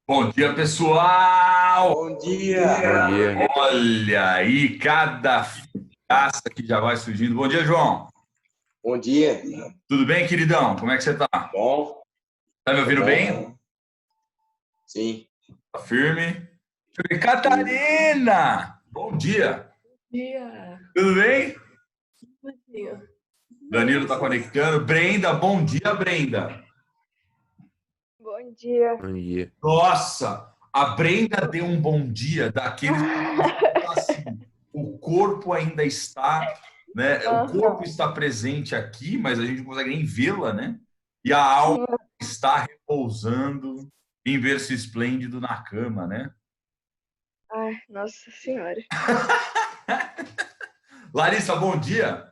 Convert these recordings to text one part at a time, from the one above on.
Bom dia, pessoal! Bom dia! Bom dia. Olha aí, cada fiaça que já vai surgindo. Bom dia, João. Bom dia! Tudo bem, queridão? Como é que você tá? Bom? Tá me Tô ouvindo bom? bem? Sim. Tá firme? Catarina! Bom dia! Dia. Tudo bem? Bom dia. Danilo tá conectando. Brenda, bom dia, Brenda. Bom dia. Bom dia. Nossa, a Brenda deu um bom dia daqueles que tá assim, o corpo ainda está, né? O corpo está presente aqui, mas a gente não consegue nem vê-la, né? E a alma está repousando em berço esplêndido na cama, né? Ai, nossa senhora. Larissa, bom dia.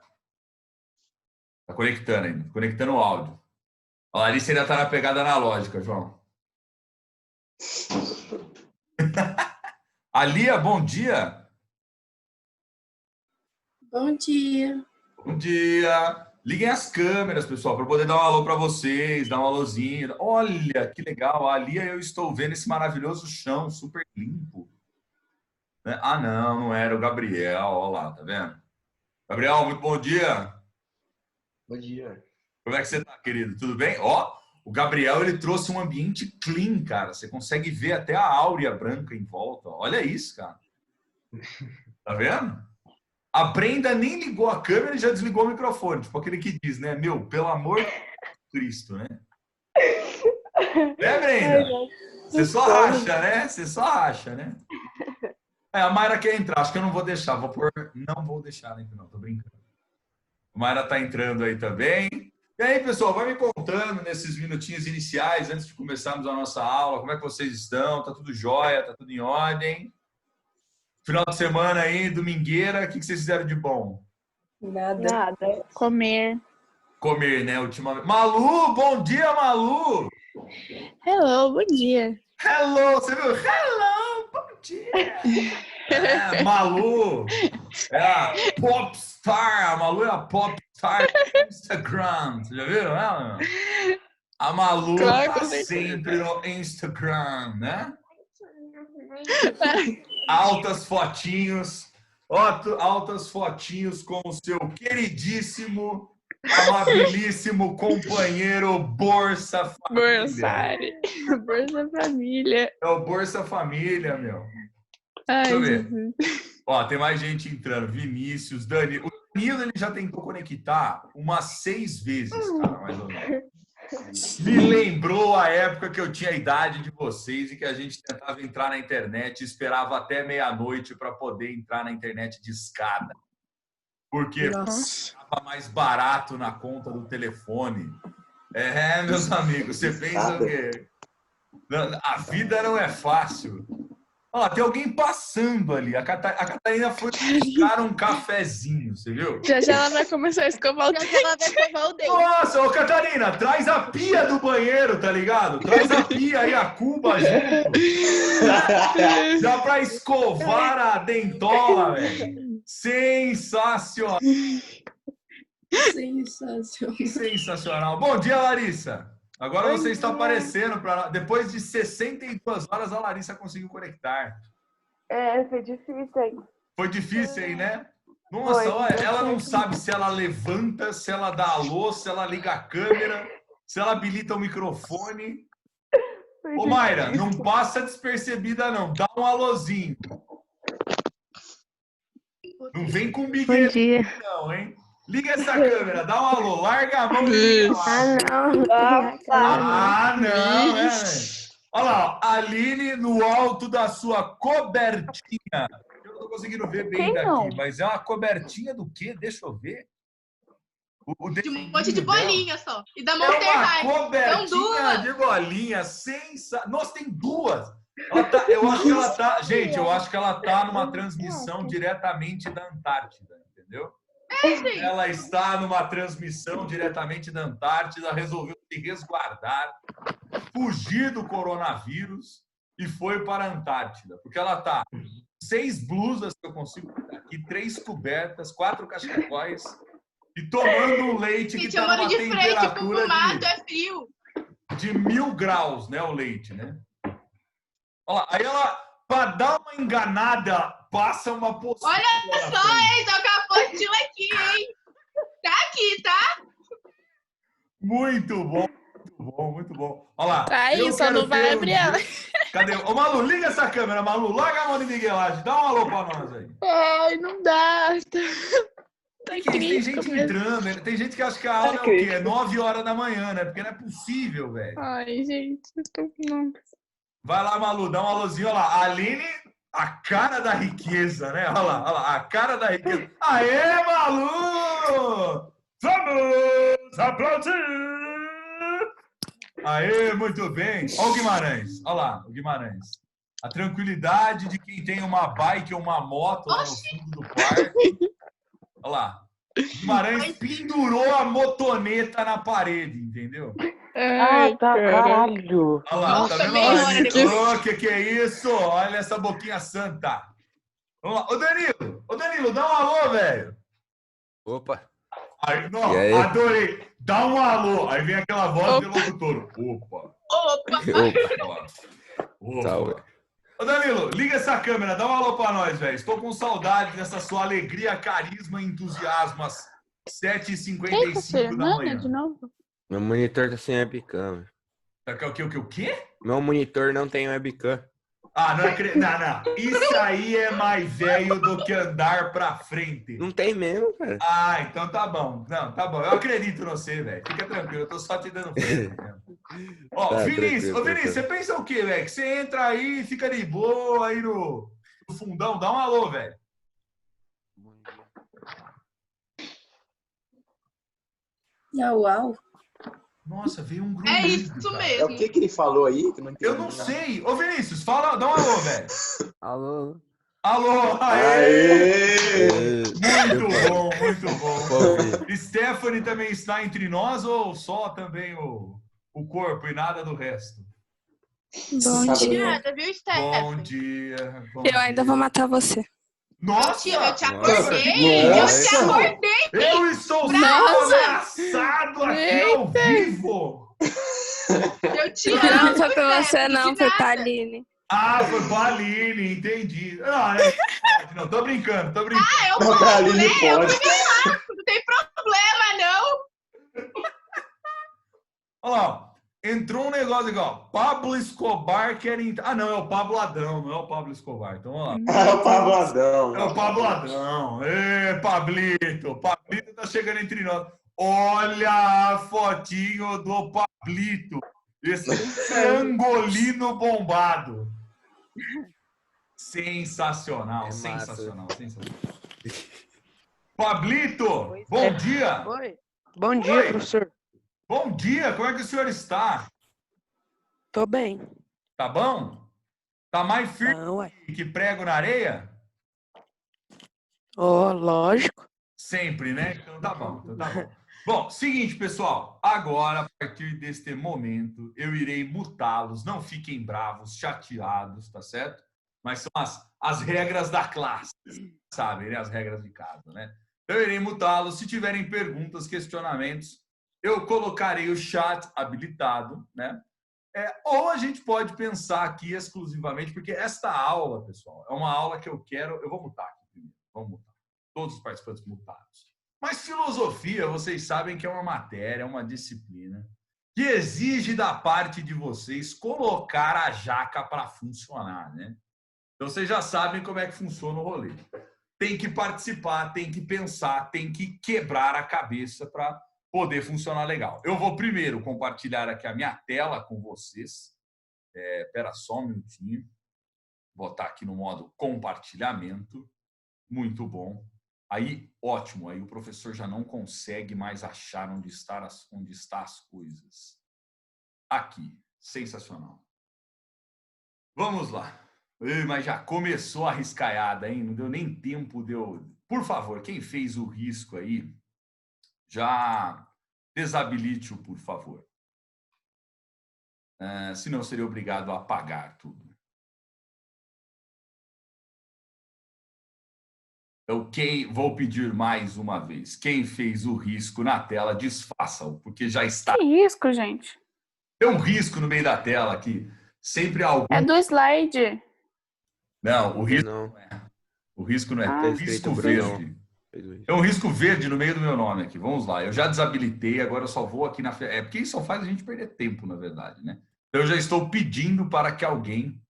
Tá conectando ainda, conectando o áudio. A Larissa ainda tá na pegada analógica, João. A Lia, bom dia. Bom dia. Bom dia. Liguem as câmeras, pessoal, para poder dar um alô para vocês, dar um alôzinho. Olha, que legal. Ali eu estou vendo esse maravilhoso chão super limpo. Né? Ah, não era o Gabriel. Olha lá, tá vendo? Gabriel, muito bom dia. Bom dia. Como é que você tá, querido? Tudo bem? Ó, o Gabriel, ele trouxe um ambiente clean, cara. Você consegue ver até a áurea branca em volta. Olha isso, cara. Tá vendo? A Brenda nem ligou a câmera e já desligou o microfone. Tipo aquele que diz, né? Meu, pelo amor de Cristo, né? Né, Brenda? Você só racha, né? Você só racha, né? A Mayra quer entrar. Acho que eu não vou deixar. Vou pôr... Não vou deixar, né? Não, tô brincando. A Mayra tá entrando aí também. E aí, pessoal, vai me contando nesses minutinhos iniciais, antes de começarmos a nossa aula, como é que vocês estão? Tá tudo jóia? Tá tudo em ordem? Final de semana aí, domingueira, o que vocês fizeram de bom? Nada. Comer. Comer, né, ultimamente. Malu, bom dia, Malu! Hello, bom dia. Hello, você viu? Hello, bom dia! Malu é a popstar, a Malu é a popstar do Instagram, você já viram ela? A Malu Claro, tá sempre no Instagram, né? Altas fotinhos, altas fotinhos com o seu queridíssimo, amabilíssimo companheiro Bolsa Família. Borsari. Bolsa Família. É o Bolsa Família, meu. Ai, Deixa eu ver. Jesus. Ó, tem mais gente entrando. Vinícius, Dani. O Danilo, ele já tentou conectar umas 6 vezes, cara, mais ou menos. Me lembrou a época que eu tinha a idade de vocês e que a gente tentava entrar na internet e esperava até meia-noite para poder entrar na internet de escada. Porque estava mais barato na conta do telefone. Meus amigos, você pensa o quê? A vida não é fácil. Ó, tem alguém passando ali. A Catarina foi buscar um cafezinho, você viu? Já ela vai começar a escovar o dente. Nossa, ô Catarina, traz a pia do banheiro, tá ligado? Traz a pia e a cuba junto. Já pra escovar a dentola, velho. Sensacional. Sensacional. Bom dia, Larissa. Agora você está aparecendo para depois de 62 horas a Larissa conseguiu conectar. Foi difícil aí. Foi difícil aí, né? Nossa, olha, ela não sabe se ela levanta, se ela dá alô, se ela liga a câmera, se ela habilita o microfone. Ô, Mayra, não passa despercebida, não. Dá um alôzinho. Não vem com biguete, não, hein? Liga essa câmera, dá um alô, larga a mão e liga lá. Ah, não, né? Olha lá, Aline no alto da sua cobertinha. Eu não tô conseguindo ver bem daqui, mas é uma cobertinha do quê? Deixa eu ver. De um monte de bolinha só. E da É Monster uma High. cobertinha de bolinha. Nossa, tem duas. Eu acho que ela tá... Gente, eu acho que ela tá numa transmissão diretamente da Antártida, entendeu? Ela está numa transmissão diretamente da Antártida, resolveu se resguardar, fugir do coronavírus e foi para a Antártida. Porque ela tá 6 blusas que eu consigo ver aqui, 3 cobertas, 4 cachecóis e tomando um leite que está numa temperatura mato, é frio. de 1000 graus, né? O leite, né? Olha lá, aí ela, para dar uma enganada, passa uma postura. Olha só, hein? Tô com a postinha aqui, hein? Tá aqui, tá? Muito bom, muito bom, muito bom. Olha lá. Tá aí, eu só quero não vai ter abrir ela. Cadê? Ô, Malu, liga essa câmera, Malu. Larga a mão de miguelagem. Dá um alô pra nós aí. Ai, não dá. Tá Tem crítico gente mesmo. entrando, né? Tem gente que acha que a aula é o quê? É 9 horas da manhã, né? Porque não é possível, velho. Ai, gente, eu tô com... Vai lá, Malu, dá um alôzinho. Olha lá. A Aline, a cara da riqueza, né? Olha lá, a cara da riqueza. Aê, Malu! Vamos aplaudir! Aê, muito bem. Olha o Guimarães. Olha lá, o Guimarães. A tranquilidade de quem tem uma bike ou uma moto lá no fundo do quarto. Olha lá. Guimarães pendurou a motoneta na parede, entendeu? Ai, tá, cara. caralho. Olha lá, Nossa, tá vendo? meia hora depois. Ô, que é isso? Olha essa boquinha santa. Vamos lá. Ô, Danilo, dá um alô, velho. Opa. Aí, não, E aí? adorei. Dá um alô. Aí vem aquela voz de locutor. Opa. Opa! Opa. Salve. Ô, Danilo, liga essa câmera. Dá um alô pra nós, velho. Estou com saudade dessa sua alegria, carisma e entusiasmo às 7h55 da manhã. De novo? Meu monitor tá sem webcam. O quê? Meu monitor não tem webcam. Ah, não acredito. Não. Isso aí é mais velho do que andar pra frente. Não tem mesmo, cara. Ah, então tá bom. Não, tá bom. Eu acredito em você, velho. Fica tranquilo, eu tô só te dando força mesmo. Ó, Tá, Vinícius, tranquilo, você pensa o quê, velho? Que você entra aí, fica de boa aí no fundão, dá um alô, velho. Uau. Nossa, veio um grunhido. É isso cara. É mesmo. o que ele falou aí? Que eu não entendi Eu não nada. sei. Ô, Vinícius, fala, dá um alô, velho. Alô? Alô, Aê! Muito bom, muito bom. Ouvi. Stephanie também está entre nós ou só também o corpo e nada do resto? Bom dia. Nada, viu, Bom Stephanie? dia. Bom Eu ainda dia. vou matar você. Nossa! Eu te Nossa. acordei! Eu te acordei! Eu estou sendo Nossa. ameaçado aqui ao vivo! Eu te Não amo, foi pra você, Stephanie, não. de Foi nada. pra Aline. Ah, foi pra Aline, entendi. Não, tô brincando, tô brincando. Ah, eu Não, posso, Aline né? Eu pode. fui lá, não tem problema, não. Olha lá, entrou um negócio aqui, ó. Pablo Escobar quer entrar. Ah, não, é o Pablo Ladrão, não é o Pablo Escobar. Então, ó. É o Pablo Adão. É o Pablo Ladrão. Ê, Pablito. Pablito tá chegando entre nós. Olha a fotinho do Pablito. Esse angolino bombado. Sensacional, É massa. sensacional. Pablito, bom dia. Oi. Bom dia, Oi. professor. Bom dia, como é que o senhor está? Tô bem. Tá bom? Tá mais firme Ah, ué. que prego na areia? Ó, lógico. Sempre, né? Então tá bom, Bom, seguinte, pessoal. Agora, a partir deste momento, eu irei mutá-los. Não fiquem bravos, chateados, tá certo? Mas são as regras da classe, sabem, né? As regras de casa, né? Eu irei mutá-los. Se tiverem perguntas, questionamentos, eu colocarei o chat habilitado, né? Ou a gente pode pensar aqui exclusivamente, porque esta aula, pessoal, é uma aula que eu vou mutar aqui primeiro. Vamos mutar. Todos os participantes mutados. Mas filosofia, vocês sabem que é uma matéria, é uma disciplina que exige da parte de vocês colocar a jaca para funcionar, né? Então vocês já sabem como é que funciona o rolê. Tem que participar, tem que pensar, tem que quebrar a cabeça para poder funcionar legal. Eu vou primeiro compartilhar aqui a minha tela com vocês. Espera só um minutinho. Vou botar aqui no modo compartilhamento. Muito bom. Aí, ótimo. Aí o professor já não consegue mais achar onde está as coisas. Aqui. Sensacional. Vamos lá. Mas já começou a riscaiada, hein? Não deu nem tempo de eu... Por favor, quem fez o risco aí, já desabilite-o, por favor. Senão eu seria obrigado a apagar tudo. Vou pedir mais uma vez. Quem fez o risco na tela, desfaça-o, porque já está... Que risco, gente? Tem um risco no meio da tela aqui. sempre algum... É do slide. Não, o risco Não. não é. O risco não é. Ah. Tem Tá escrito risco Brunão. verde. Tem um risco verde no meio do meu nome aqui. Vamos lá. Eu já desabilitei, agora eu só vou aqui na... É porque isso só faz a gente perder tempo, na verdade, né? Então, eu já estou pedindo para que alguém,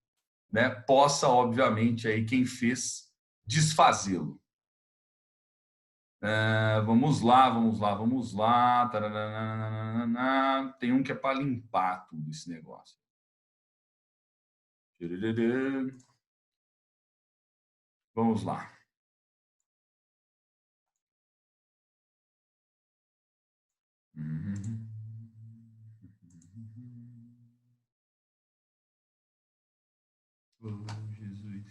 né, possa, obviamente, aí quem fez, desfazê-lo. Vamos lá, vamos lá, vamos lá. Taranana. Tem um que é para limpar tudo esse negócio. Vamos lá. Oh, Jesus.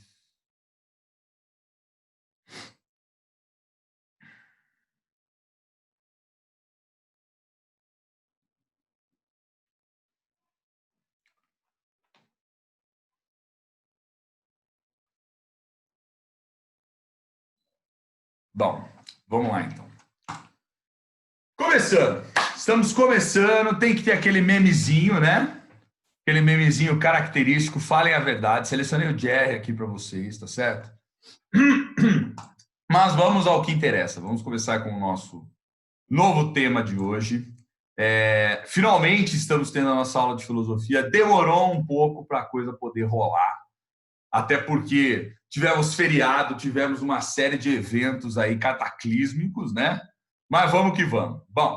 Bom, vamos lá então. Começando. Estamos começando. Tem que ter aquele memezinho, né? Aquele memezinho característico. Falem a verdade. Selecionei o Jerry aqui para vocês, tá certo? Mas vamos ao que interessa. Vamos começar com o nosso novo tema de hoje. Finalmente estamos tendo a nossa aula de filosofia. Demorou um pouco para a coisa poder rolar. Até porque tivemos feriado, tivemos uma série de eventos aí cataclísmicos, né? Mas vamos que vamos. Bom,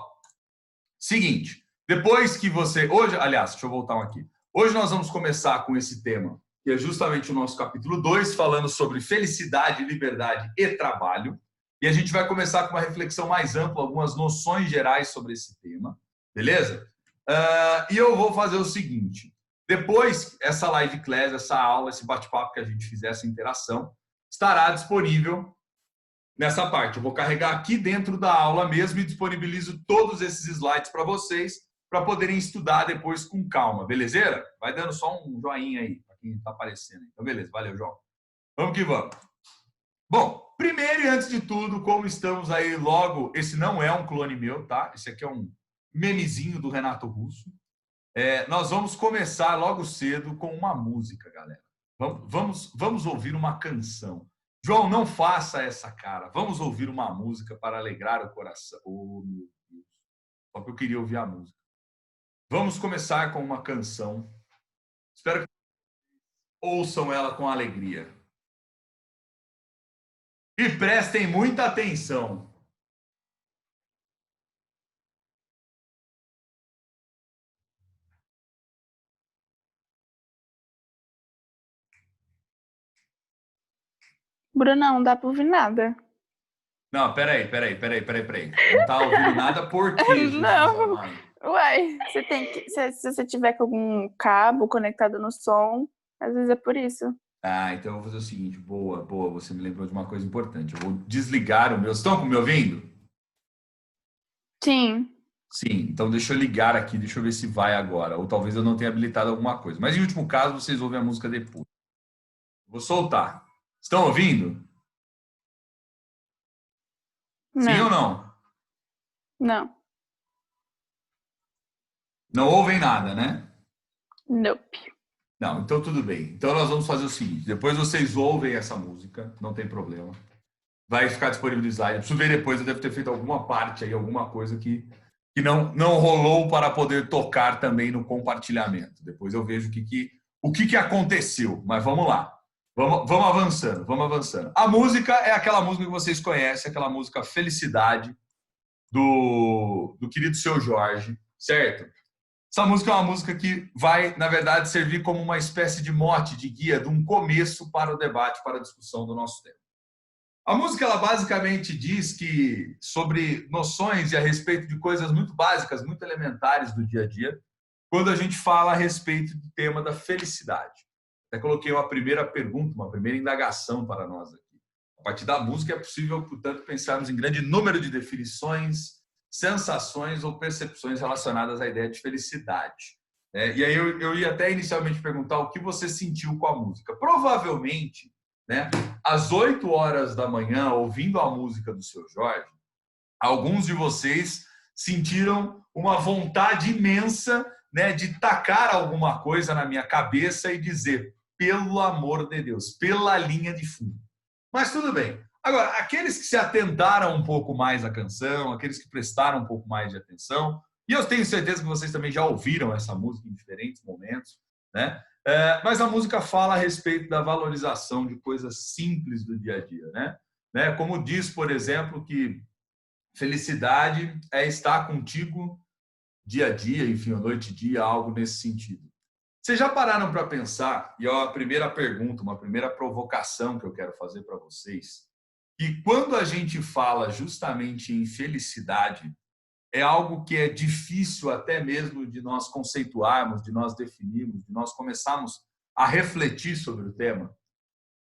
seguinte, depois que você... Hoje, aliás, deixa eu voltar aqui. Hoje nós vamos começar com esse tema, que é justamente o nosso capítulo 2, falando sobre felicidade, liberdade e trabalho. E a gente vai começar com uma reflexão mais ampla, algumas noções gerais sobre esse tema, beleza? E eu vou fazer o seguinte. Depois, essa live class, essa aula, esse bate-papo que a gente fizer, essa interação, estará disponível nessa parte. Eu vou carregar aqui dentro da aula mesmo e disponibilizo todos esses slides para vocês, para poderem estudar depois com calma, belezeira? Vai dando só um joinha aí, para quem está aparecendo. Então, beleza, valeu, João. Vamos que vamos. Bom, primeiro e antes de tudo, como estamos aí logo, esse não é um clone meu, tá? Esse aqui é um memezinho do Renato Russo. Nós vamos começar logo cedo com uma música, galera. Vamos ouvir uma canção. João, não faça essa cara. Vamos ouvir uma música para alegrar o coração. Oh, meu Deus. Só que eu queria ouvir a música. Vamos começar com uma canção. Espero que ouçam ela com alegria. E prestem muita atenção. Brunão, não dá pra ouvir nada. Não, peraí. Não tá ouvindo nada por quê, Jesus Não. amado? Uai, você tem que. Se você tiver com algum cabo conectado no som, às vezes é por isso. Então eu vou fazer o seguinte. Boa, você me lembrou de uma coisa importante. Eu vou desligar o meu... Estão me ouvindo? Sim. Sim, então deixa eu ligar aqui, deixa eu ver se vai agora. Ou talvez eu não tenha habilitado alguma coisa. Mas em último caso, vocês ouvem a música depois. Vou soltar. Estão ouvindo? Sim ou não? Não. Não ouvem nada, né? Nope. Não, então tudo bem. Então nós vamos fazer o seguinte. Depois vocês ouvem essa música, não tem problema. Vai ficar disponibilizado. Eu preciso ver depois, eu devo ter feito alguma parte aí, alguma coisa que não rolou para poder tocar também no compartilhamento. Depois eu vejo o que aconteceu. Mas vamos lá. Vamos avançando. A música é aquela música que vocês conhecem, aquela música Felicidade, do querido Seu Jorge, certo? Essa música é uma música que vai, na verdade, servir como uma espécie de mote, de guia, de um começo para o debate, para a discussão do nosso tema. A música, ela basicamente diz que sobre noções e a respeito de coisas muito básicas, muito elementares do dia a dia, quando a gente fala a respeito do tema da felicidade. Até coloquei uma primeira pergunta, uma primeira indagação para nós aqui. A partir da música é possível, portanto, pensarmos em grande número de definições, sensações ou percepções relacionadas à ideia de felicidade. E aí eu ia até inicialmente perguntar o que você sentiu com a música. Provavelmente, né, às 8 horas da manhã, ouvindo a música do Seu Jorge, alguns de vocês sentiram uma vontade imensa né, de tacar alguma coisa na minha cabeça e dizer, pelo amor de Deus, pela linha de fundo. Mas tudo bem. Agora, aqueles que se atentaram um pouco mais à canção, aqueles que prestaram um pouco mais de atenção, e eu tenho certeza que vocês também já ouviram essa música em diferentes momentos, né? Mas a música fala a respeito da valorização de coisas simples do dia a dia, né? Como diz, por exemplo, que felicidade é estar contigo dia a dia, enfim, noite e dia, algo nesse sentido. Vocês já pararam para pensar, e é a primeira pergunta, uma primeira provocação que eu quero fazer para vocês, que quando a gente fala justamente em felicidade, é algo que é difícil até mesmo de nós conceituarmos, de nós definirmos, de nós começarmos a refletir sobre o tema.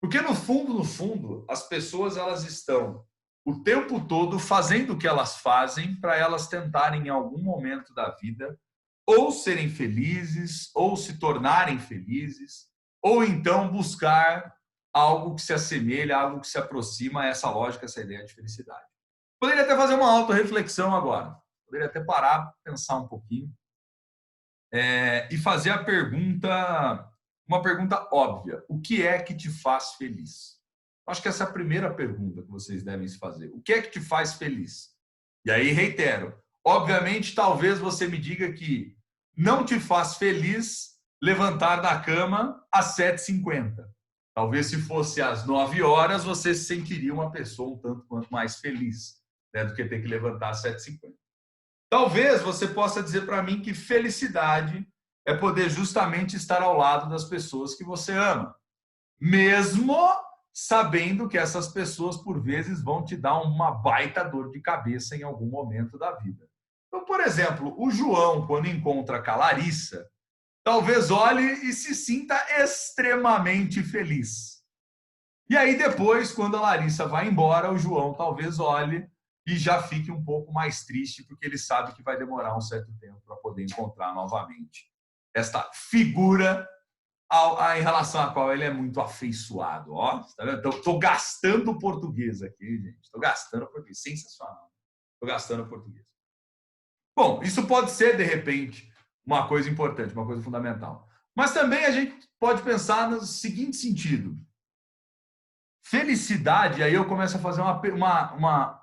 Porque no fundo, as pessoas elas estão o tempo todo fazendo o que elas fazem para elas tentarem em algum momento da vida ou serem felizes, ou se tornarem felizes, ou então buscar algo que se assemelha, algo que se aproxima a essa lógica, essa ideia de felicidade. Poderia até fazer uma autorreflexão agora. Poderia até parar, pensar um pouquinho e fazer a pergunta, uma pergunta óbvia. O que é que te faz feliz? Acho que essa é a primeira pergunta que vocês devem se fazer. O que é que te faz feliz? E aí, reitero, obviamente, talvez você me diga que não te faz feliz levantar da cama às 7h50. Talvez se fosse às 9 horas, você se sentiria uma pessoa um tanto quanto mais feliz, né, do que ter que levantar às 7h50. Talvez você possa dizer para mim que felicidade é poder justamente estar ao lado das pessoas que você ama, mesmo sabendo que essas pessoas, por vezes, vão te dar uma baita dor de cabeça em algum momento da vida. Então, por exemplo, o João, quando encontra com a Larissa, talvez olhe e se sinta extremamente feliz. E aí, depois, quando a Larissa vai embora, o João talvez olhe e já fique um pouco mais triste, porque ele sabe que vai demorar um certo tempo para poder encontrar novamente esta figura em relação à qual ele é muito afeiçoado. Ó, tá vendo? Estou gastando português aqui, gente. Estou gastando português. Sensacional. Estou gastando português. Bom, isso pode ser, de repente, uma coisa importante, uma coisa fundamental. Mas também a gente pode pensar no seguinte sentido. Felicidade, aí eu começo a fazer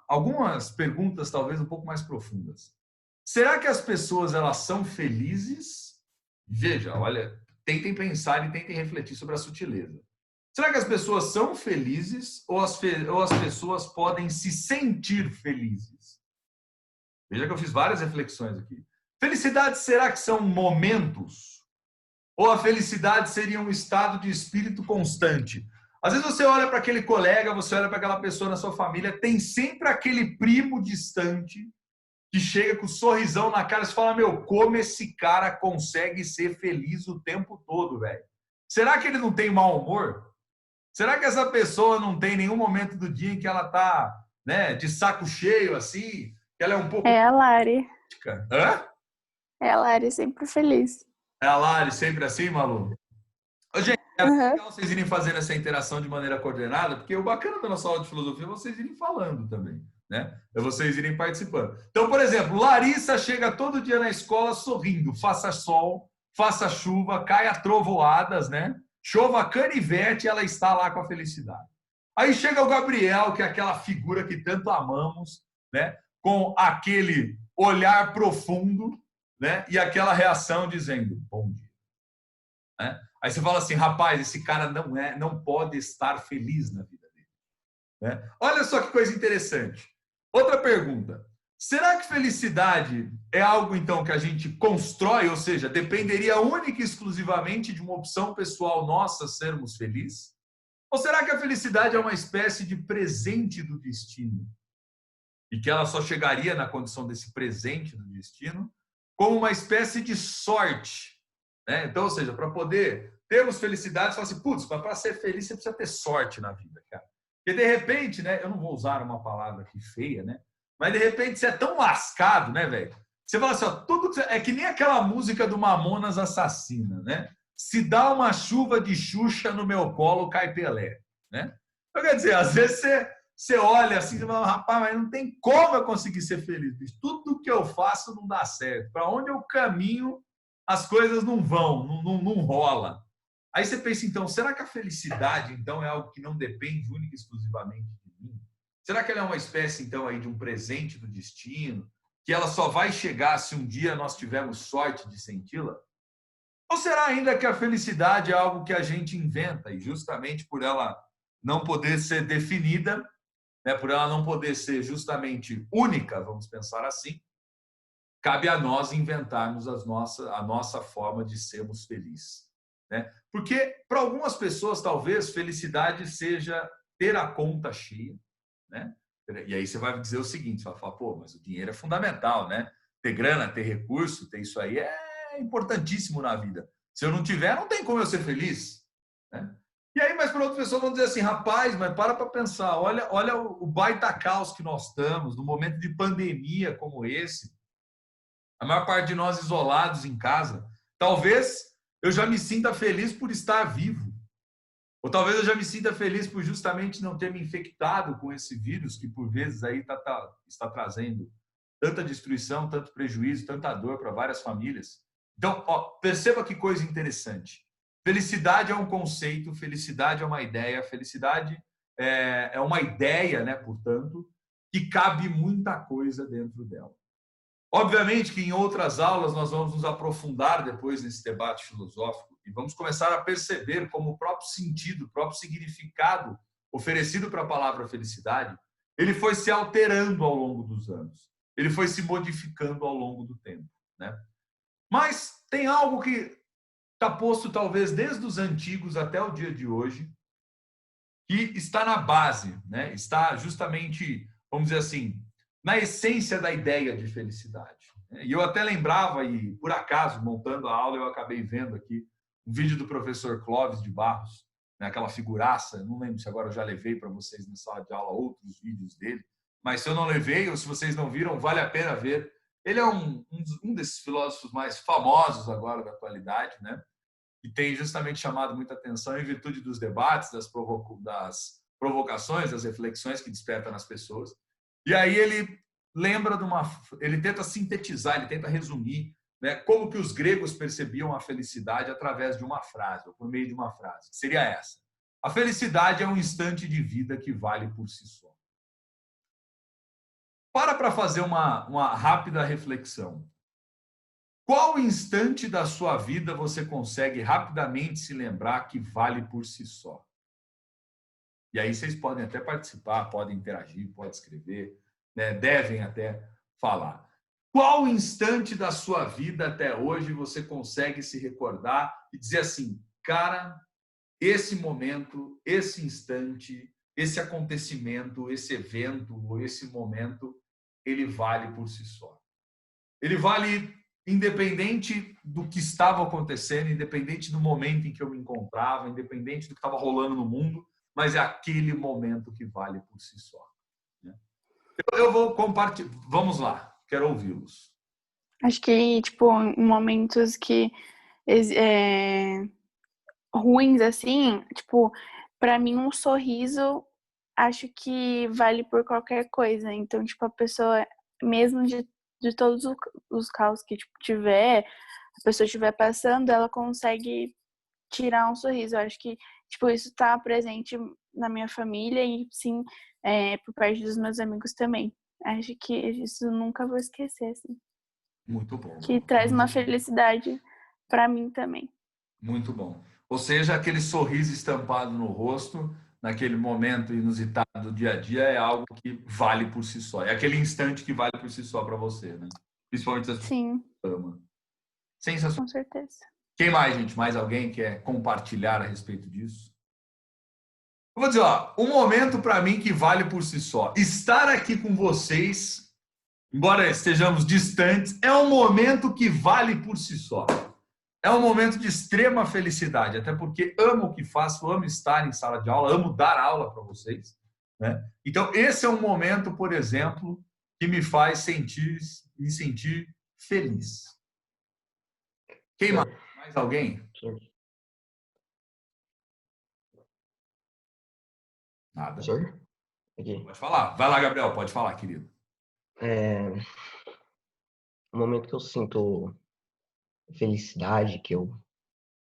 algumas perguntas talvez um pouco mais profundas. Será que as pessoas elas são felizes? Veja, olha, tentem pensar e tentem refletir sobre a sutileza. Será que as pessoas são felizes ou as pessoas podem se sentir felizes? Veja que eu fiz várias reflexões aqui. Felicidade, será que são momentos? Ou a felicidade seria um estado de espírito constante? Às vezes você olha para aquele colega, você olha para aquela pessoa na sua família, tem sempre aquele primo distante que chega com um sorrisão na cara e fala, meu, como esse cara consegue ser feliz o tempo todo, velho? Será que ele não tem mau humor? Será que essa pessoa não tem nenhum momento do dia em que ela tá, né, de saco cheio, assim? Que ela é um pouco... É a Lari. Hã? É a Lari sempre feliz. É a Lari sempre assim, Malu? Ô, gente, é legal vocês irem fazendo essa interação de maneira coordenada, porque o bacana da nossa aula de filosofia é vocês irem falando também, né? É vocês irem participando. Então, por exemplo, Larissa chega todo dia na escola sorrindo, faça sol, faça chuva, caia trovoadas, né? Chova canivete, ela está lá com a felicidade. Aí chega o Gabriel, que é aquela figura que tanto amamos, né? Com aquele olhar profundo, né? E aquela reação dizendo, bom dia. Né? Aí você fala assim, rapaz, esse cara não pode estar feliz na vida dele. Né? Olha só que coisa interessante. Outra pergunta. Será que felicidade é algo, então, que a gente constrói, ou seja, dependeria única e exclusivamente de uma opção pessoal nossa sermos felizes? Ou será que a felicidade é uma espécie de presente do destino? E que ela só chegaria na condição desse presente do destino como uma espécie de sorte? Né? Então, ou seja, para poder termos felicidade, você fala assim, putz, mas para ser feliz você precisa ter sorte na vida, cara. Porque de repente, né, eu não vou usar uma palavra aqui feia, né? Mas de repente você é tão lascado, né, velho? Você fala assim, ó, é que nem aquela música do Mamonas Assassina, né? Se dá uma chuva de Xuxa no meu colo, cai Pelé, né? Então, quer dizer, às vezes você olha assim e fala, rapaz, mas não tem como eu conseguir ser feliz, bicho. Tudo que eu faço não dá certo. Para onde eu caminho, as coisas não vão, não rola. Aí você pensa, então, será que a felicidade, então, é algo que não depende única e exclusivamente de mim? Será que ela é uma espécie, então, aí de um presente do destino, que ela só vai chegar se um dia nós tivermos sorte de senti-la? Ou será ainda que a felicidade é algo que a gente inventa e justamente por ela não poder ser definida, né, por ela não poder ser justamente única, vamos pensar assim, cabe a nós inventarmos a nossa forma de sermos felizes, né? Porque para algumas pessoas talvez felicidade seja ter a conta cheia, né? E aí você vai dizer o seguinte, você vai falar, pô, mas o dinheiro é fundamental, né? Ter grana, ter recurso, ter isso aí é importantíssimo na vida. Se eu não tiver, não tem como eu ser feliz, né? E aí, mas para outras pessoas vão dizer assim, rapaz, mas para pensar, olha o baita caos que nós estamos, num momento de pandemia como esse, a maior parte de nós isolados em casa, talvez eu já me sinta feliz por estar vivo. Ou talvez eu já me sinta feliz por justamente não ter me infectado com esse vírus que por vezes aí está trazendo tanta destruição, tanto prejuízo, tanta dor para várias famílias. Então, perceba que coisa interessante. Felicidade é um conceito, felicidade é uma ideia, felicidade é uma ideia, né, portanto, que cabe muita coisa dentro dela. Obviamente que em outras aulas nós vamos nos aprofundar depois nesse debate filosófico e vamos começar a perceber como o próprio sentido, o próprio significado oferecido para a palavra felicidade, ele foi se alterando ao longo dos anos. Ele foi se modificando ao longo do tempo, né? Mas tem algo que está posto talvez desde os antigos até o dia de hoje, que está na base, né? Está justamente, vamos dizer assim, na essência da ideia de felicidade. E eu até lembrava, e por acaso, montando a aula, eu acabei vendo aqui um vídeo do professor Clóvis de Barros, né, aquela figuraça, não lembro se agora eu já levei para vocês na sala de aula outros vídeos dele, mas se eu não levei, ou se vocês não viram, vale a pena ver. Ele é um desses filósofos mais famosos agora da atualidade, né? E tem justamente chamado muita atenção em virtude dos debates, das provocações, das reflexões que desperta nas pessoas. E aí ele lembra ele tenta sintetizar, ele tenta resumir, né, como que os gregos percebiam a felicidade através de uma frase, ou por meio de uma frase, que seria essa: a felicidade é um instante de vida que vale por si só. Para fazer uma rápida reflexão. Qual instante da sua vida você consegue rapidamente se lembrar que vale por si só? E aí vocês podem até participar, podem interagir, podem escrever, né? Devem até falar. Qual instante da sua vida até hoje você consegue se recordar e dizer assim, cara, esse momento, esse instante, esse acontecimento, esse evento, ou esse momento, ele vale por si só. Ele vale independente do que estava acontecendo, independente do momento em que eu me encontrava, independente do que estava rolando no mundo, mas é aquele momento que vale por si só. Eu vou compartilhar. Vamos lá, quero ouvi-los. Acho que, tipo, em momentos que ruins, assim, tipo, pra mim um sorriso, acho que vale por qualquer coisa. Então, tipo, a pessoa, mesmo de todos os caos que tipo, a pessoa estiver passando, ela consegue tirar um sorriso. Eu acho que, tipo, isso tá presente na minha família e, sim, por parte dos meus amigos também. Acho que isso eu nunca vou esquecer, assim. Muito bom. Que traz uma felicidade pra mim também. Muito bom. Ou seja, aquele sorriso estampado no rosto, naquele momento inusitado do dia a dia, é algo que vale por si só. É aquele instante que vale por si só para você, né? Principalmente as Sim. pessoas. Sensacional. Com certeza. Quem mais, gente? Mais alguém quer compartilhar a respeito disso? Eu vou dizer, um momento para mim que vale por si só. Estar aqui com vocês, embora estejamos distantes, é um momento que vale por si só. É um momento de extrema felicidade, até porque amo o que faço, amo estar em sala de aula, amo dar aula para vocês, né? Então, esse é um momento, por exemplo, que me faz me sentir feliz. Quem mais? Mais alguém? Nada. Senhor? Aqui. Pode falar. Vai lá, Gabriel. Pode falar, querido. O momento que eu sinto felicidade, que eu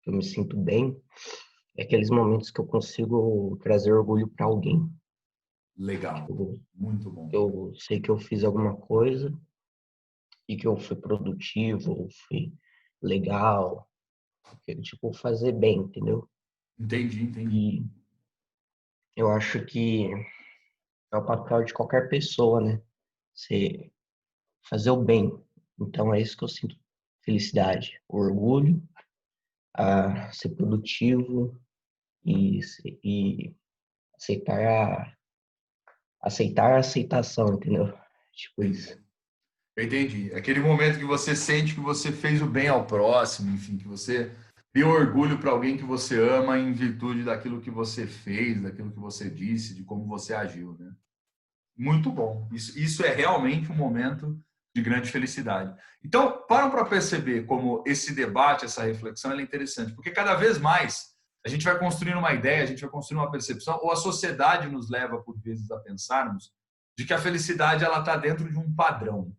me sinto bem, é aqueles momentos que eu consigo trazer orgulho para alguém. Legal. Tipo, Muito bom. eu sei que eu fiz alguma coisa e que eu fui produtivo, ou fui legal, tipo, fazer bem, entendeu? Entendi. E eu acho que é o papel de qualquer pessoa, né? Você fazer o bem. Então é isso que eu sinto felicidade, o orgulho, a ser produtivo e aceitar a aceitação, entendeu? Tipo isso. Eu entendi. Aquele momento que você sente que você fez o bem ao próximo, enfim, que você deu orgulho para alguém que você ama em virtude daquilo que você fez, daquilo que você disse, de como você agiu, né? Muito bom. Isso é realmente um momento de grande felicidade. Então, param para perceber como esse debate, essa reflexão, é interessante, porque cada vez mais a gente vai construindo uma ideia, a gente vai construindo uma percepção, ou a sociedade nos leva, por vezes, a pensarmos de que a felicidade ela está dentro de um padrão.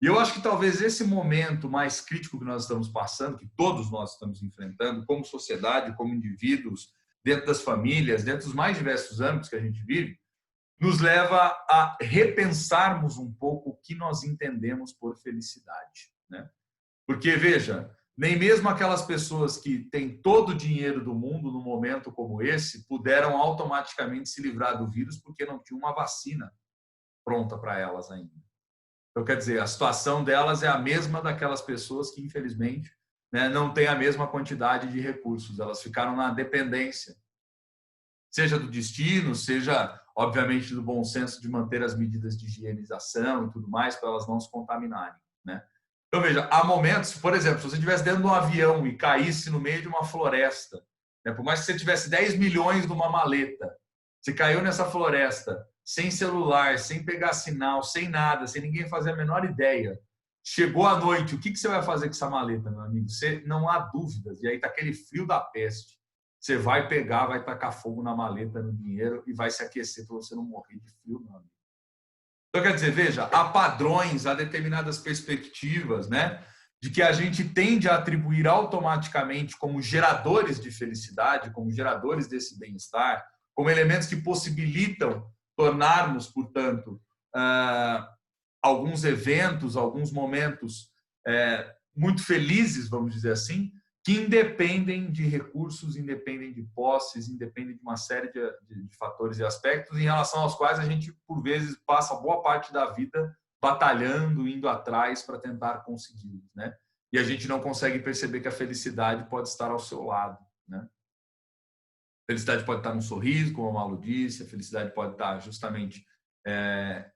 E eu acho que talvez esse momento mais crítico que nós estamos passando, que todos nós estamos enfrentando, como sociedade, como indivíduos, dentro das famílias, dentro dos mais diversos âmbitos que a gente vive, nos leva a repensarmos um pouco o que nós entendemos por felicidade, né? Porque, veja, nem mesmo aquelas pessoas que têm todo o dinheiro do mundo num momento como esse puderam automaticamente se livrar do vírus porque não tinha uma vacina pronta para elas ainda. Então, quer dizer, a situação delas é a mesma daquelas pessoas que, infelizmente, né, não têm a mesma quantidade de recursos. Elas ficaram na dependência, seja do destino, seja, obviamente, do bom senso de manter as medidas de higienização e tudo mais, para elas não se contaminarem, né? Então, veja, há momentos, por exemplo, se você estivesse dentro de um avião e caísse no meio de uma floresta, né, por mais que você tivesse 10 milhões numa maleta, você caiu nessa floresta, sem celular, sem pegar sinal, sem nada, sem ninguém fazer a menor ideia. Chegou a noite, o que você vai fazer com essa maleta, meu amigo? Você, não há dúvidas. E aí está aquele frio da peste. Você vai pegar, vai tacar fogo na maleta, no dinheiro e vai se aquecer para você não morrer de frio, meu amigo. Então, quer dizer, veja, há padrões, há determinadas perspectivas, né, de que a gente tende a atribuir automaticamente como geradores de felicidade, como geradores desse bem-estar, como elementos que possibilitam tornarmos, portanto, alguns eventos, alguns momentos muito felizes, vamos dizer assim, que independem de recursos, independem de posses, independem de uma série de fatores e aspectos em relação aos quais a gente, por vezes, passa boa parte da vida batalhando, indo atrás para tentar consegui-los, né? E a gente não consegue perceber que a felicidade pode estar ao seu lado, né? A felicidade pode estar num sorriso, como a Malu disse, a felicidade pode estar justamente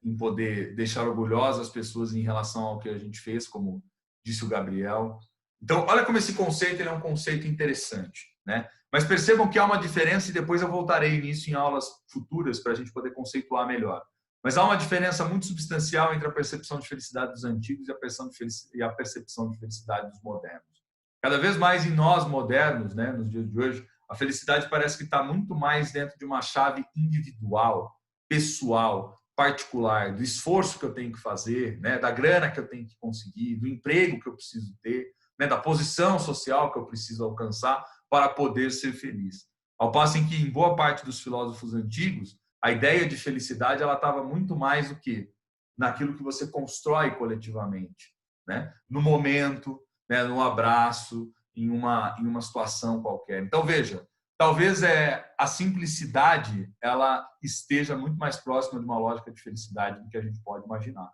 em poder deixar orgulhosas as pessoas em relação ao que a gente fez, como disse o Gabriel. Então, olha como esse conceito ele é um conceito interessante, né? Mas percebam que há uma diferença e depois eu voltarei nisso em aulas futuras para a gente poder conceituar melhor. Mas há uma diferença muito substancial entre a percepção de felicidade dos antigos e a percepção de felicidade dos modernos. Cada vez mais em nós modernos, né, nos dias de hoje, a felicidade parece que está muito mais dentro de uma chave individual, pessoal, particular, do esforço que eu tenho que fazer, né, da grana que eu tenho que conseguir, do emprego que eu preciso ter, né, da posição social que eu preciso alcançar para poder ser feliz. Ao passo em que, em boa parte dos filósofos antigos, a ideia de felicidade ela estava muito mais do que naquilo que você constrói coletivamente, né? No momento, né, no abraço, em uma situação qualquer. Então, veja, talvez a simplicidade ela esteja muito mais próxima de uma lógica de felicidade do que a gente pode imaginar,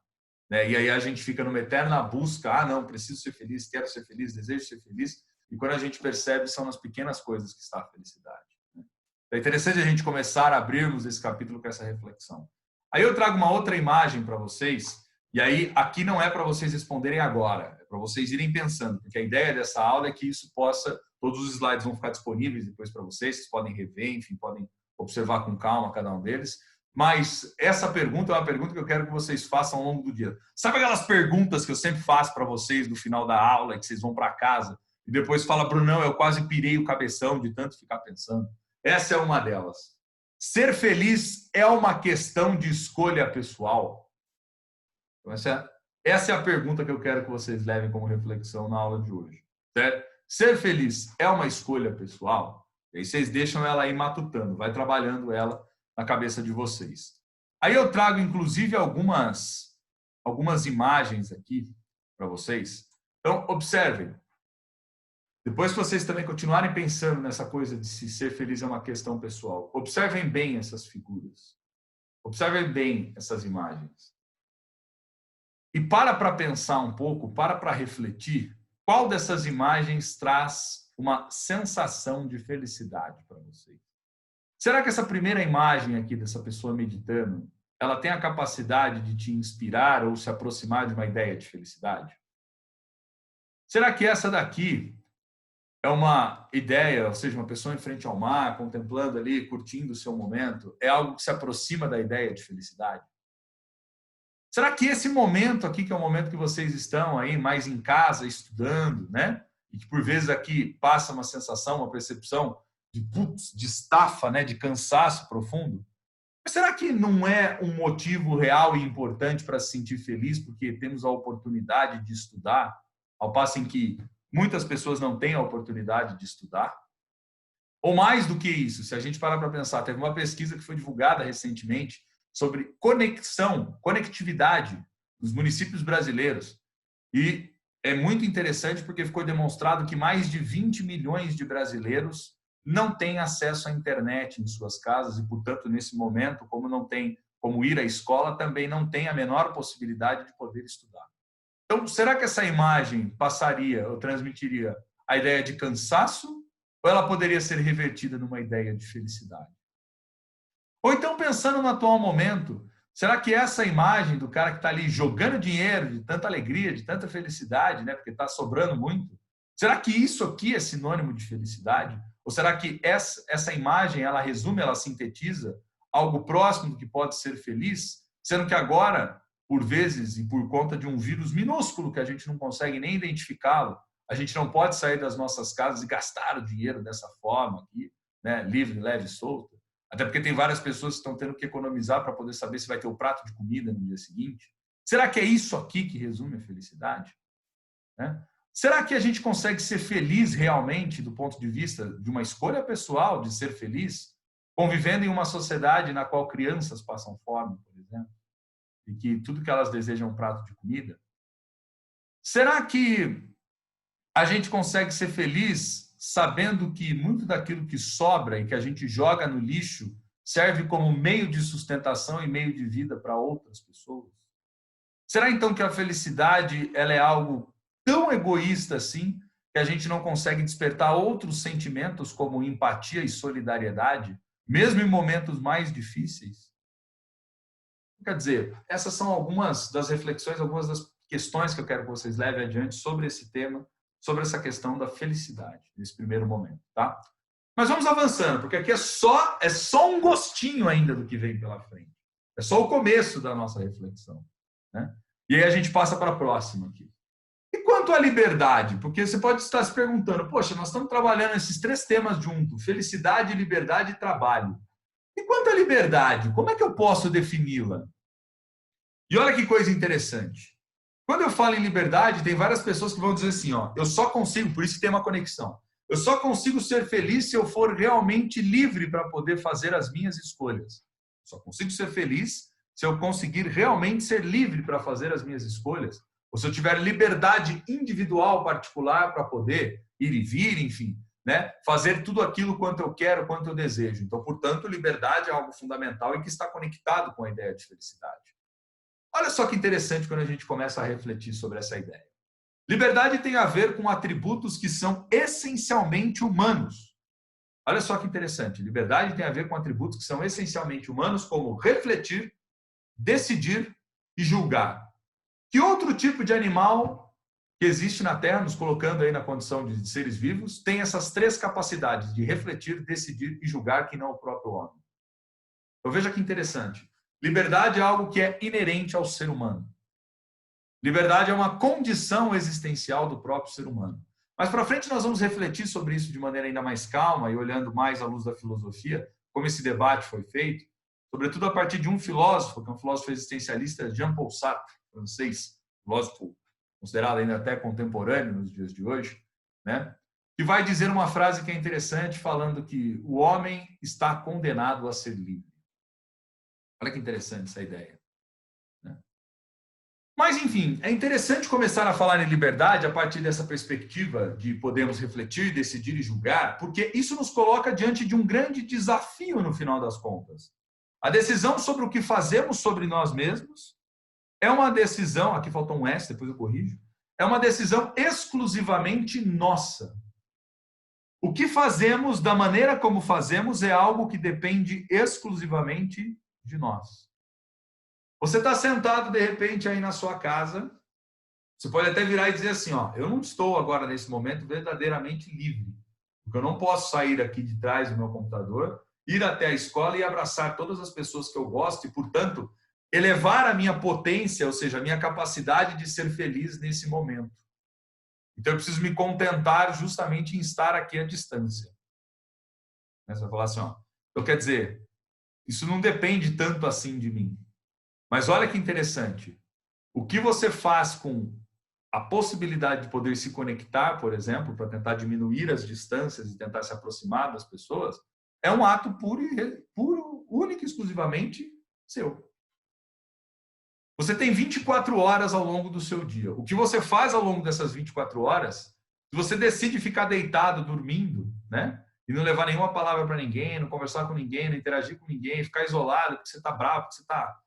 né? E aí a gente fica numa eterna busca, não, preciso ser feliz, quero ser feliz, desejo ser feliz, e quando a gente percebe, são nas pequenas coisas que está a felicidade, né? É interessante a gente começar a abrirmos esse capítulo com essa reflexão. Aí eu trago uma outra imagem para vocês, e aí aqui não é para vocês responderem agora, é para vocês irem pensando, porque a ideia dessa aula é que isso possa, todos os slides vão ficar disponíveis depois para vocês podem rever, enfim, podem observar com calma cada um deles. Mas essa pergunta é uma pergunta que eu quero que vocês façam ao longo do dia. Sabe aquelas perguntas que eu sempre faço para vocês no final da aula, que vocês vão para casa e depois fala, Brunão, eu quase pirei o cabeção de tanto ficar pensando? Essa é uma delas. Ser feliz é uma questão de escolha pessoal? Então, essa Essa é a pergunta que eu quero que vocês levem como reflexão na aula de hoje. Certo? Ser feliz é uma escolha pessoal? E aí vocês deixam ela aí matutando, vai trabalhando ela na cabeça de vocês. Aí eu trago, inclusive, algumas imagens aqui para vocês. Então, observem. Depois que vocês também continuarem pensando nessa coisa de se ser feliz é uma questão pessoal, observem bem essas figuras. Observem bem essas imagens. E para pensar um pouco, para refletir, qual dessas imagens traz uma sensação de felicidade para vocês? Será que essa primeira imagem aqui dessa pessoa meditando, ela tem a capacidade de te inspirar ou se aproximar de uma ideia de felicidade? Será que essa daqui é uma ideia, ou seja, uma pessoa em frente ao mar, contemplando ali, curtindo o seu momento, é algo que se aproxima da ideia de felicidade? Será que esse momento aqui, que é o momento que vocês estão aí mais em casa, estudando, né? E que por vezes aqui passa uma sensação, uma percepção de estafa, né? De cansaço profundo? Mas será que não é um motivo real e importante para se sentir feliz, porque temos a oportunidade de estudar, ao passo em que muitas pessoas não têm a oportunidade de estudar? Ou mais do que isso, se a gente parar para pensar, teve uma pesquisa que foi divulgada recentemente sobre conectividade nos municípios brasileiros. E é muito interessante porque ficou demonstrado que mais de 20 milhões de brasileiros não têm acesso à internet em suas casas e, portanto, nesse momento, como não tem como ir à escola, também não tem a menor possibilidade de poder estudar. Então, será que essa imagem passaria ou transmitiria a ideia de cansaço ou ela poderia ser revertida numa ideia de felicidade? Ou então, pensando no atual momento, será que essa imagem do cara que está ali jogando dinheiro, de tanta alegria, de tanta felicidade, né, porque está sobrando muito, será que isso aqui é sinônimo de felicidade? Ou será que essa imagem, ela resume, ela sintetiza algo próximo do que pode ser feliz, sendo que agora, por vezes, e por conta de um vírus minúsculo que a gente não consegue nem identificá-lo, a gente não pode sair das nossas casas e gastar o dinheiro dessa forma aqui, né, livre, leve e solto. Até porque tem várias pessoas que estão tendo que economizar para poder saber se vai ter o prato de comida no dia seguinte. Será que é isso aqui que resume a felicidade? Né? Será que a gente consegue ser feliz realmente do ponto de vista de uma escolha pessoal de ser feliz, convivendo em uma sociedade na qual crianças passam fome, por exemplo, e que tudo que elas desejam é um prato de comida? Será que a gente consegue ser feliz sabendo que muito daquilo que sobra e que a gente joga no lixo serve como meio de sustentação e meio de vida para outras pessoas? Será então que a felicidade ela é algo tão egoísta assim que a gente não consegue despertar outros sentimentos como empatia e solidariedade, mesmo em momentos mais difíceis? Quer dizer, essas são algumas das reflexões, algumas das questões que eu quero que vocês levem adiante sobre esse tema, sobre essa questão da felicidade, nesse primeiro momento, tá? Mas vamos avançando, porque aqui é só um gostinho ainda do que vem pela frente. É só o começo da nossa reflexão, né? E aí a gente passa para a próxima aqui. E quanto à liberdade? Porque você pode estar se perguntando, poxa, nós estamos trabalhando esses três temas junto, felicidade, liberdade e trabalho. E quanto à liberdade, como é que eu posso defini-la? E olha que coisa interessante. Quando eu falo em liberdade, tem várias pessoas que vão dizer assim, ó, eu só consigo, por isso que tem uma conexão, eu só consigo ser feliz se eu for realmente livre para poder fazer as minhas escolhas. Só consigo ser feliz se eu conseguir realmente ser livre para fazer as minhas escolhas. Ou se eu tiver liberdade individual, particular, para poder ir e vir, enfim, né? Fazer tudo aquilo quanto eu quero, quanto eu desejo. Então, portanto, liberdade é algo fundamental e que está conectado com a ideia de felicidade. Olha só que interessante quando a gente começa a refletir sobre essa ideia. Liberdade tem a ver com atributos que são essencialmente humanos. Olha só que interessante. Liberdade tem a ver com atributos que são essencialmente humanos, como refletir, decidir e julgar. Que outro tipo de animal que existe na Terra, nos colocando aí na condição de seres vivos, tem essas três capacidades de refletir, decidir e julgar, que não o próprio homem? Então veja que interessante. Liberdade é algo que é inerente ao ser humano. Liberdade é uma condição existencial do próprio ser humano. Mas para frente nós vamos refletir sobre isso de maneira ainda mais calma e olhando mais à luz da filosofia, como esse debate foi feito, sobretudo a partir de um filósofo, que é um filósofo existencialista, Jean-Paul Sartre, francês, filósofo considerado ainda até contemporâneo nos dias de hoje, né? Que vai dizer uma frase que é interessante, falando que o homem está condenado a ser livre. Olha que interessante essa ideia. Né? Mas, enfim, é interessante começar a falar em liberdade a partir dessa perspectiva de podermos refletir, decidir e julgar, porque isso nos coloca diante de um grande desafio no final das contas. A decisão sobre o que fazemos sobre nós mesmos é uma decisão, aqui faltou um S, depois eu corrijo, é uma decisão exclusivamente nossa. O que fazemos, da maneira como fazemos, é algo que depende exclusivamente de nós. Você está sentado, de repente, aí na sua casa, você pode até virar e dizer assim, ó, eu não estou agora, nesse momento, verdadeiramente livre, porque eu não posso sair aqui de trás do meu computador, ir até a escola e abraçar todas as pessoas que eu gosto e, portanto, elevar a minha potência, ou seja, a minha capacidade de ser feliz nesse momento. Então, eu preciso me contentar justamente em estar aqui à distância. Você vai falar assim, ó, então quer dizer, isso não depende tanto assim de mim. Mas olha que interessante. O que você faz com a possibilidade de poder se conectar, por exemplo, para tentar diminuir as distâncias e tentar se aproximar das pessoas, é um ato puro, único e exclusivamente seu. Você tem 24 horas ao longo do seu dia. O que você faz ao longo dessas 24 horas, se você decide ficar deitado, dormindo, né? E não levar nenhuma palavra para ninguém, não conversar com ninguém, não interagir com ninguém, ficar isolado, porque você está bravo, porque você está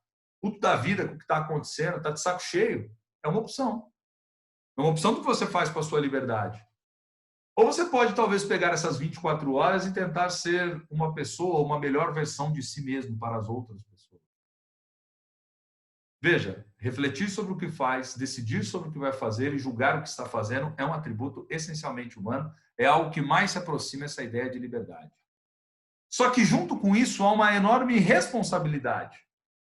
puto da vida com o que está acontecendo, está de saco cheio, é uma opção. É uma opção do que você faz com a sua liberdade. Ou você pode, talvez, pegar essas 24 horas e tentar ser uma pessoa, uma melhor versão de si mesmo para as outras pessoas. Veja, refletir sobre o que faz, decidir sobre o que vai fazer e julgar o que está fazendo é um atributo essencialmente humano, é algo que mais se aproxima dessa ideia de liberdade. Só que junto com isso há uma enorme responsabilidade.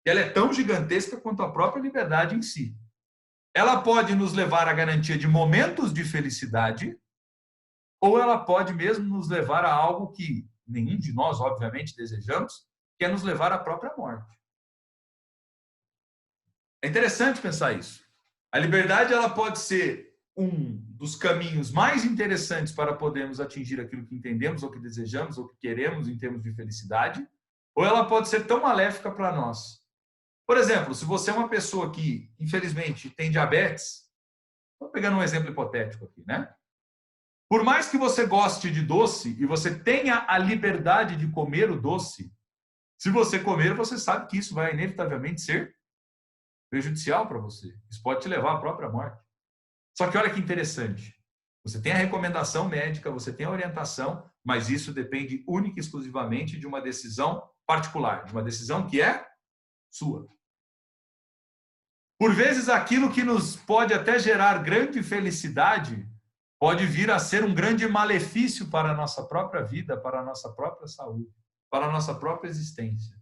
Ela é tão gigantesca quanto a própria liberdade em si. Ela pode nos levar à garantia de momentos de felicidade, ou ela pode mesmo nos levar a algo que nenhum de nós, obviamente, desejamos, que é nos levar à própria morte. É interessante pensar isso. A liberdade ela pode ser um dos caminhos mais interessantes para podermos atingir aquilo que entendemos, ou que desejamos, ou que queremos em termos de felicidade, ou ela pode ser tão maléfica para nós. Por exemplo, se você é uma pessoa que, infelizmente, tem diabetes, estou pegando um exemplo hipotético aqui, né? Por mais que você goste de doce e você tenha a liberdade de comer o doce, se você comer, você sabe que isso vai inevitavelmente ser prejudicial para você. Isso pode te levar à própria morte. Só que olha que interessante. Você tem a recomendação médica, você tem a orientação, mas isso depende única e exclusivamente de uma decisão particular, de uma decisão que é sua. Por vezes, aquilo que nos pode até gerar grande felicidade pode vir a ser um grande malefício para a nossa própria vida, para a nossa própria saúde, para a nossa própria existência.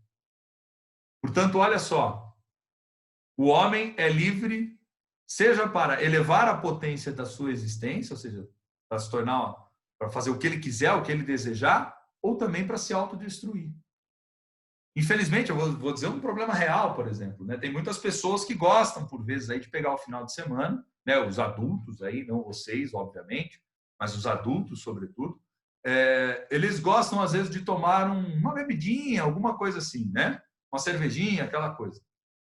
Portanto, olha só, o homem é livre, seja para elevar a potência da sua existência, ou seja, para se tornar, para fazer o que ele quiser, o que ele desejar, ou também para se autodestruir. Infelizmente, eu vou dizer um problema real, por exemplo, né? Tem muitas pessoas que gostam, por vezes, aí, de pegar o final de semana, né? Os adultos, aí, não vocês, obviamente, mas os adultos, sobretudo, eles gostam, às vezes, de tomar uma bebidinha, alguma coisa assim, né? Uma cervejinha, aquela coisa.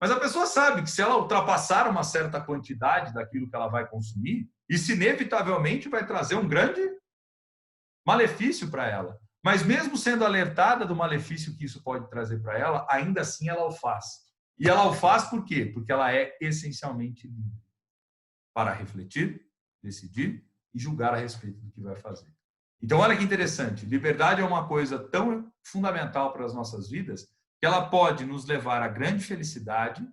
Mas a pessoa sabe que se ela ultrapassar uma certa quantidade daquilo que ela vai consumir, isso inevitavelmente vai trazer um grande malefício para ela. Mas mesmo sendo alertada do malefício que isso pode trazer para ela, ainda assim ela o faz. E ela o faz por quê? Porque ela é essencialmente livre para refletir, decidir e julgar a respeito do que vai fazer. Então, olha que interessante. Liberdade é uma coisa tão fundamental para as nossas vidas que ela pode nos levar à grande felicidade,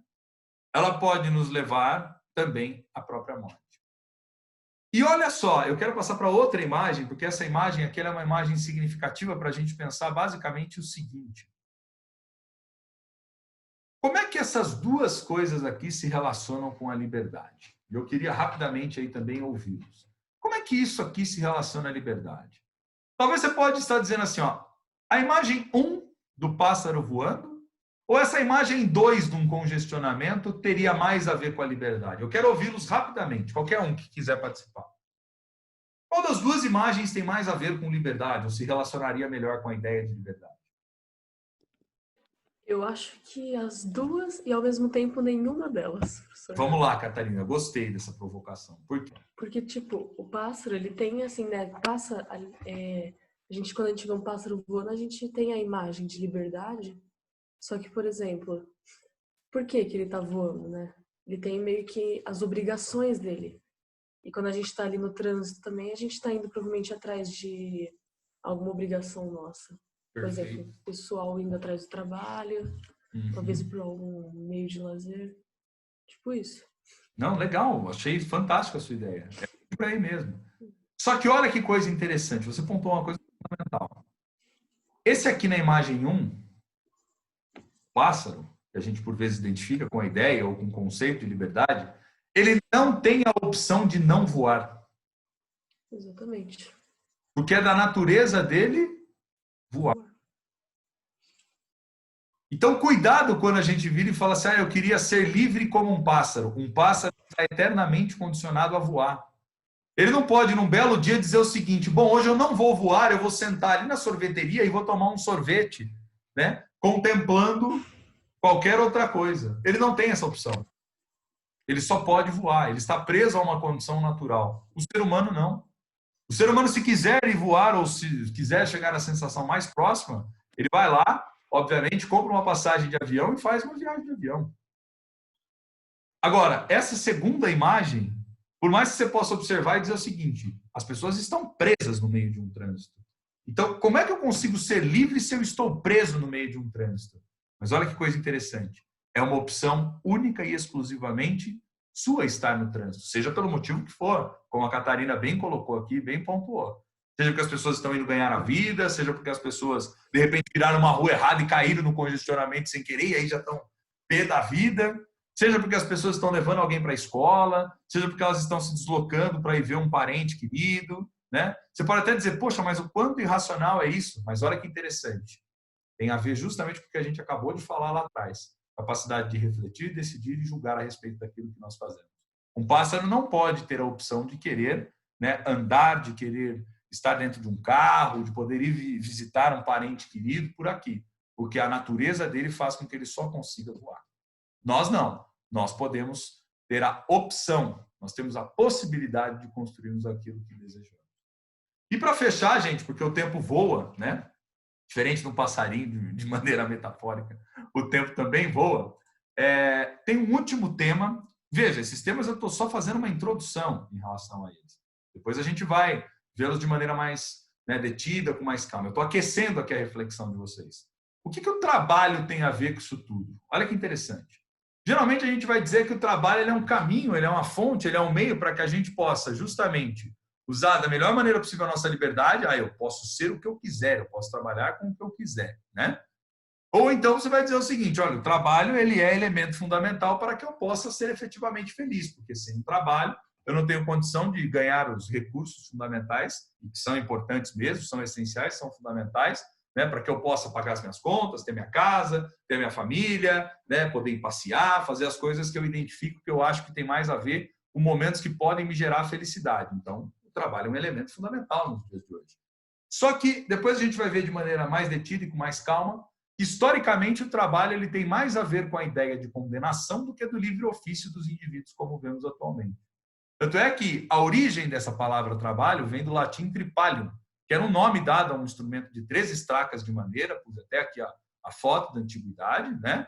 ela pode nos levar também à própria morte. E olha só, eu quero passar para outra imagem, porque essa imagem aqui é uma imagem significativa para a gente pensar basicamente o seguinte. Como é que essas duas coisas aqui se relacionam com a liberdade? Eu queria rapidamente aí também ouvi-los. Como é que isso aqui se relaciona à liberdade? Talvez você pode estar dizendo assim, ó, a imagem 1 do pássaro voando Ou essa imagem 2 de um congestionamento teria mais a ver com a liberdade? Eu quero ouvi-los rapidamente, qualquer um que quiser participar. Qual das duas imagens tem mais a ver com liberdade, ou se relacionaria melhor com a ideia de liberdade? Eu acho que as duas e ao mesmo tempo nenhuma delas, professor. Vamos lá, Catarina, gostei dessa provocação. Por quê? Porque, tipo, o pássaro, ele tem assim, né? Passa, quando a gente vê um pássaro voando, a gente tem a imagem de liberdade. Só que, por exemplo, por que ele tá voando, né? Ele tem meio que as obrigações dele. E quando a gente tá ali no trânsito também, a gente tá indo provavelmente atrás de alguma obrigação nossa. Por exemplo, o pessoal indo atrás do trabalho, talvez por algum meio de lazer. Tipo isso. Não, legal. Achei fantástica a sua ideia. É por aí mesmo. Só que olha que coisa interessante. Você pontuou uma coisa fundamental. Esse aqui na imagem 1, pássaro, que a gente por vezes identifica com a ideia ou com o conceito de liberdade, ele não tem a opção de não voar. Exatamente. Porque é da natureza dele voar. Então, cuidado quando a gente vira e fala assim, eu queria ser livre como um pássaro. Um pássaro está eternamente condicionado a voar. Ele não pode, num belo dia, dizer o seguinte, bom, hoje eu não vou voar, eu vou sentar ali na sorveteria e vou tomar um sorvete, né? Contemplando qualquer outra coisa. Ele não tem essa opção. Ele só pode voar. Ele está preso a uma condição natural. O ser humano não. O ser humano, se quiser ir voar ou se quiser chegar à sensação mais próxima, ele vai lá, obviamente, compra uma passagem de avião e faz uma viagem de avião. Agora, essa segunda imagem, por mais que você possa observar e dizer o seguinte, as pessoas estão presas no meio de um trânsito. Então, como é que eu consigo ser livre se eu estou preso no meio de um trânsito? Mas olha que coisa interessante. É uma opção única e exclusivamente sua estar no trânsito, seja pelo motivo que for, como a Catarina bem colocou aqui, bem pontuou. Seja porque as pessoas estão indo ganhar a vida, seja porque as pessoas, de repente, viraram uma rua errada e caíram no congestionamento sem querer e aí já estão pé da vida, seja porque as pessoas estão levando alguém para a escola, seja porque elas estão se deslocando para ir ver um parente querido, né? Você pode até dizer, poxa, mas o quanto irracional é isso? Mas olha que interessante. Tem a ver justamente com o que a gente acabou de falar lá atrás. Capacidade de refletir, decidir e julgar a respeito daquilo que nós fazemos. Um pássaro não pode ter a opção de querer, né, andar, de querer estar dentro de um carro, de poder ir visitar um parente querido por aqui, porque a natureza dele faz com que ele só consiga voar. Nós não. Nós podemos ter a opção, nós temos a possibilidade de construirmos aquilo que desejamos. E para fechar, gente, porque o tempo voa, né? Diferente de um passarinho, de maneira metafórica, o tempo também voa. Tem um último tema. Veja, esses temas eu estou só fazendo uma introdução em relação a eles. Depois a gente vai vê-los de maneira mais, né, detida, com mais calma. Eu estou aquecendo aqui a reflexão de vocês. O que o trabalho tem a ver com isso tudo? Olha que interessante. Geralmente a gente vai dizer que o trabalho ele é um caminho, ele é uma fonte, ele é um meio para que a gente possa justamente usar da melhor maneira possível a nossa liberdade. Eu posso ser o que eu quiser, eu posso trabalhar com o que eu quiser, né? Ou então você vai dizer o seguinte, olha, o trabalho ele é elemento fundamental para que eu possa ser efetivamente feliz, porque sem o trabalho eu não tenho condição de ganhar os recursos fundamentais, que são importantes mesmo, são essenciais, são fundamentais, né, para que eu possa pagar as minhas contas, ter minha casa, ter minha família, né, poder ir passear, fazer as coisas que eu identifico, que eu acho que tem mais a ver com momentos que podem me gerar felicidade. Então, o trabalho é um elemento fundamental nos dias de hoje. Só que depois a gente vai ver de maneira mais detida e com mais calma, historicamente o trabalho ele tem mais a ver com a ideia de condenação do que do livre ofício dos indivíduos, como vemos atualmente. Tanto é que a origem dessa palavra trabalho vem do latim tripalium, que era um nome dado a um instrumento de 3 estacas de madeira, pus até aqui a foto da antiguidade, né?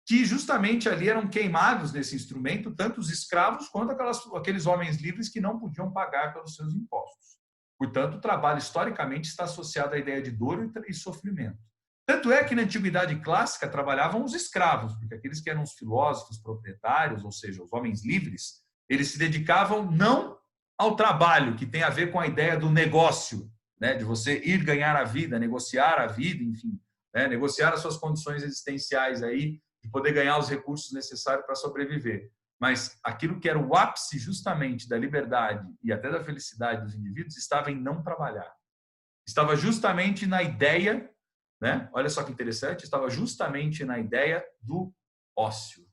Que justamente ali eram queimados nesse instrumento tanto os escravos quanto aqueles homens livres que não podiam pagar pelos seus impostos. Portanto, o trabalho historicamente está associado à ideia de dor e sofrimento. Tanto é que na antiguidade clássica trabalhavam os escravos, porque aqueles que eram os filósofos proprietários, ou seja, os homens livres, eles se dedicavam não ao trabalho, que tem a ver com a ideia do negócio, né, de você ir ganhar a vida, negociar a vida, enfim, né, negociar as suas condições existenciais aí, de poder ganhar os recursos necessários para sobreviver. Mas aquilo que era o ápice justamente da liberdade e até da felicidade dos indivíduos estava em não trabalhar. Estava justamente na ideia, né? Olha só que interessante, estava justamente na ideia do ócio.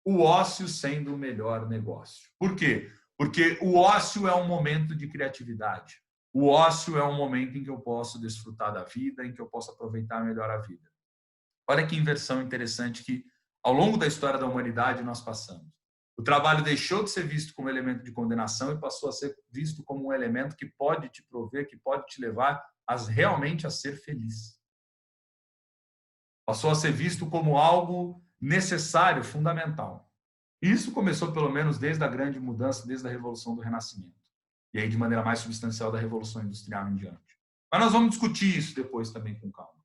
O ócio sendo o melhor negócio. Por quê? Porque o ócio é um momento de criatividade. O ócio é um momento em que eu posso desfrutar da vida, em que eu posso aproveitar melhor a vida. Olha que inversão interessante que, ao longo da história da humanidade, nós passamos. O trabalho deixou de ser visto como elemento de condenação e passou a ser visto como um elemento que pode te prover, que pode te levar realmente a ser feliz. Passou a ser visto como algo necessário, fundamental. Isso começou, pelo menos, desde a grande mudança, desde a Revolução do Renascimento. E aí, de maneira mais substancial, da Revolução Industrial em diante. Mas nós vamos discutir isso depois também com calma.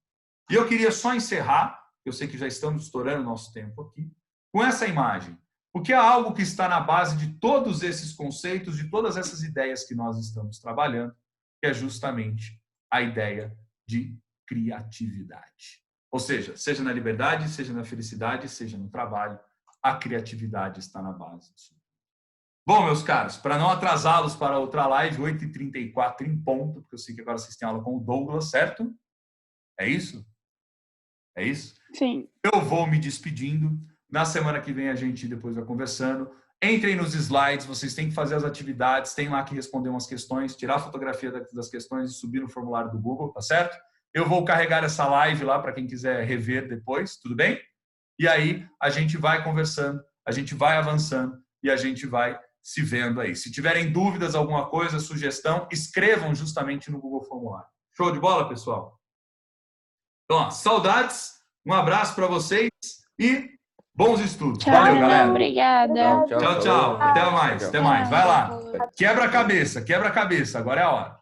E eu queria só encerrar, eu sei que já estamos estourando o nosso tempo aqui, com essa imagem. Porque é algo que está na base de todos esses conceitos, de todas essas ideias que nós estamos trabalhando, que é justamente a ideia de criatividade. Ou seja na liberdade, seja na felicidade, seja no trabalho, a criatividade está na base disso. Bom, meus caros, para não atrasá-los para outra live, 8h34 em ponto, porque eu sei que agora vocês têm aula com o Douglas, certo? É isso? É isso? Sim. Eu vou me despedindo. Na semana que vem a gente depois vai conversando. Entrem nos slides, vocês têm que fazer as atividades, tem lá que responder umas questões, tirar a fotografia das questões e subir no formulário do Google, tá certo? Eu vou carregar essa live lá para quem quiser rever depois, tudo bem? E aí a gente vai conversando, a gente vai avançando e a gente vai se vendo aí. Se tiverem dúvidas, alguma coisa, sugestão, escrevam justamente no Google Formulário. Show de bola, pessoal? Então, ó, saudades, um abraço para vocês e bons estudos. Tchau, Valeu, galera. Obrigada. Tchau, tchau. Até mais, até mais. Vai lá. Quebra a cabeça, agora é a hora.